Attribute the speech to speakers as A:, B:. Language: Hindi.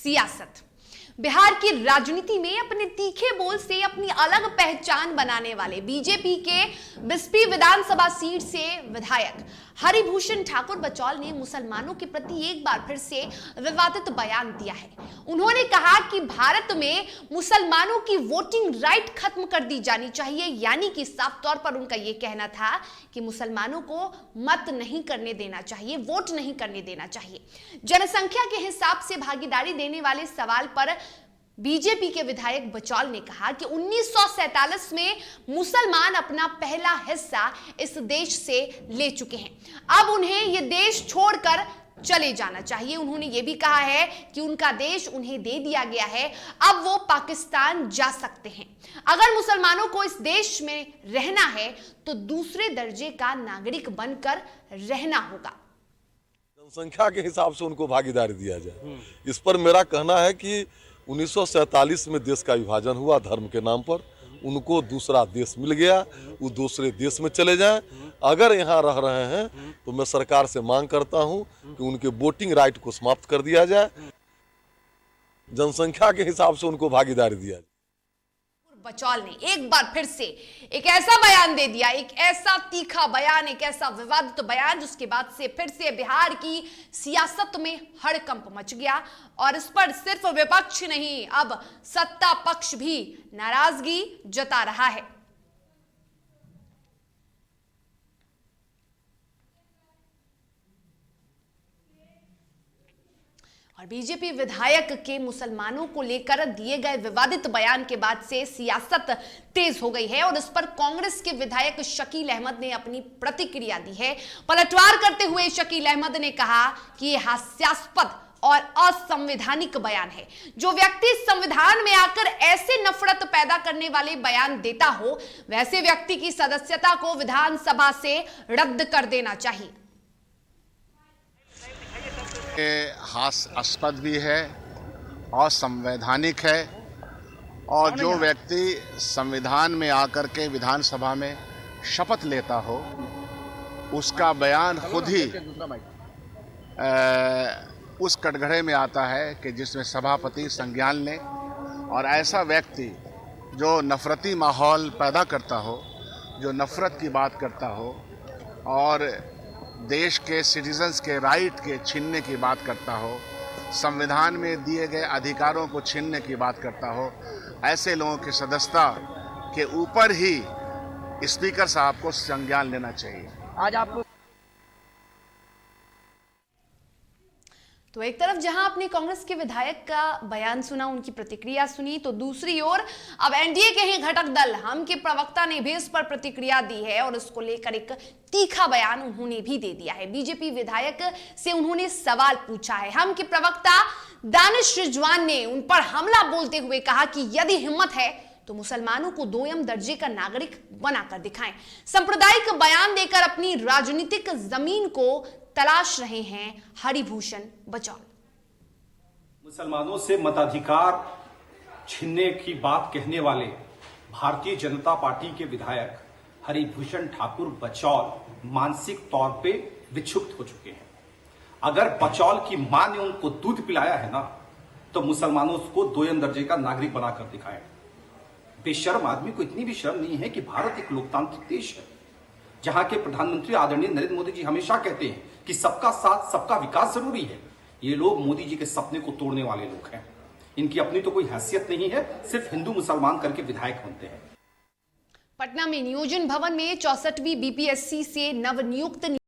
A: सियासत। बिहार की राजनीति में अपने तीखे बोल से अपनी अलग पहचान बनाने वाले बीजेपी के बिस्पी विधानसभा सीट से विधायक हरिभूषण ठाकुर बचौल ने मुसलमानों के प्रति एक बार फिर से विवादित बयान दिया है। उन्होंने कहा कि भारत में मुसलमानों की वोटिंग राइट खत्म कर दी जानी चाहिए, यानी कि साफ तौर पर उनका यह कहना था कि मुसलमानों को मत नहीं करने देना चाहिए, वोट नहीं करने देना चाहिए। जनसंख्या के हिसाब से भागीदारी देने वाले सवाल पर बीजेपी के विधायक बचौल ने कहा कि 1947 में मुसलमान अपना पहला हिस्सा इस देश से ले चुके हैं, अब उन्हें यह देश छोड़कर चले जाना चाहिए। उन्होंने यह भी कहा है कि उनका देश उन्हें दे दिया गया है, अब वो पाकिस्तान जा सकते हैं। अगर मुसलमानों को इस देश में रहना है तो दूसरे दर्जे का नागरिक बनकर रहना होगा।
B: जनसंख्या के हिसाब से उनको भागीदारी दिया जाए, इस पर मेरा कहना है कि 1947 में देश का विभाजन हुआ धर्म के नाम पर, उनको दूसरा देश मिल गया, वो दूसरे देश में चले जाएं। अगर यहाँ रह रहे हैं तो मैं सरकार से मांग करता हूं कि उनके वोटिंग राइट को समाप्त कर दिया जाए, जनसंख्या के हिसाब से उनको भागीदारी दिया जाए।
A: बचौल ने एक बार फिर से एक ऐसा बयान दे दिया, एक ऐसा तीखा बयान, एक ऐसा विवादित बयान जिसके बाद से फिर से बिहार की सियासत में हड़कंप मच गया। और इस पर सिर्फ विपक्ष नहीं, अब सत्ता पक्ष भी नाराजगी जता रहा है। और बीजेपी विधायक के मुसलमानों को लेकर दिए गए विवादित बयान के बाद से सियासत तेज हो गई है और इस पर कांग्रेस के विधायक शकील अहमद ने अपनी प्रतिक्रिया दी है। पलटवार करते हुए शकील अहमद ने कहा कि यह हास्यास्पद और असंवैधानिक बयान है। जो व्यक्ति संविधान में आकर ऐसे नफरत पैदा करने वाले बयान देता हो, वैसे व्यक्ति की सदस्यता को विधानसभा से रद्द कर देना चाहिए।
C: हास्यास्पद भी है, असंवैधानिक है और जो व्यक्ति संविधान में आकर के विधानसभा में शपथ लेता हो, उसका बयान खुद ही उस कटघरे में आता है कि जिसमें सभापति संज्ञान लें। और ऐसा व्यक्ति जो नफरती माहौल पैदा करता हो, जो नफरत की बात करता हो और देश के सिटीजन्स के राइट के छीनने की बात करता हो, संविधान में दिए गए अधिकारों को छीनने की बात करता हो, ऐसे लोगों की सदस्यता के ऊपर ही स्पीकर साहब को संज्ञान लेना चाहिए।
D: आज आपको
A: तो एक तरफ जहां आपने कांग्रेस के विधायक का बयान सुना, उनकी प्रतिक्रिया सुनी, तो दूसरी ओर अब एनडीए के ही घटक दल हम के प्रवक्ता ने भी इस पर प्रतिक्रिया दी है और इसको लेकर एक तीखा बयान उन्होंने भी दे दिया है। बीजेपी विधायक से उन्होंने सवाल पूछा है। हम के प्रवक्ता दानिश रिजवान ने उन पर हमला बोलते हुए कहा कि यदि हिम्मत है तो मुसलमानों को दोयम दर्जे का नागरिक बनाकर दिखाएं। सांप्रदायिक बयान देकर अपनी राजनीतिक जमीन को तलाश रहे हैं हरिभूषण बचौल।
E: मुसलमानों से मताधिकार छीनने की बात कहने वाले भारतीय जनता पार्टी के विधायक हरिभूषण ठाकुर बचौल मानसिक तौर पे विक्षुब्ध हो चुके हैं। अगर बचौल की मां ने उनको दूध पिलाया है ना, तो मुसलमानों को दोयम दर्जे का नागरिक बनाकर दिखाएं। बेशर्म आदमी को इतनी भी शर्म नहीं है कि भारत एक लोकतांत्रिक देश है, जहां के प्रधानमंत्री आदरणीय नरेंद्र मोदी जी हमेशा कहते हैं कि सबका साथ सबका विकास जरूरी है। ये लोग मोदी जी के सपने को तोड़ने वाले लोग हैं। इनकी अपनी तो कोई हैसियत नहीं है, सिर्फ हिंदू मुसलमान करके विधायक बनते हैं।
A: पटना में नियोजन भवन में 64वीं बीपीएससी से नवनियुक्त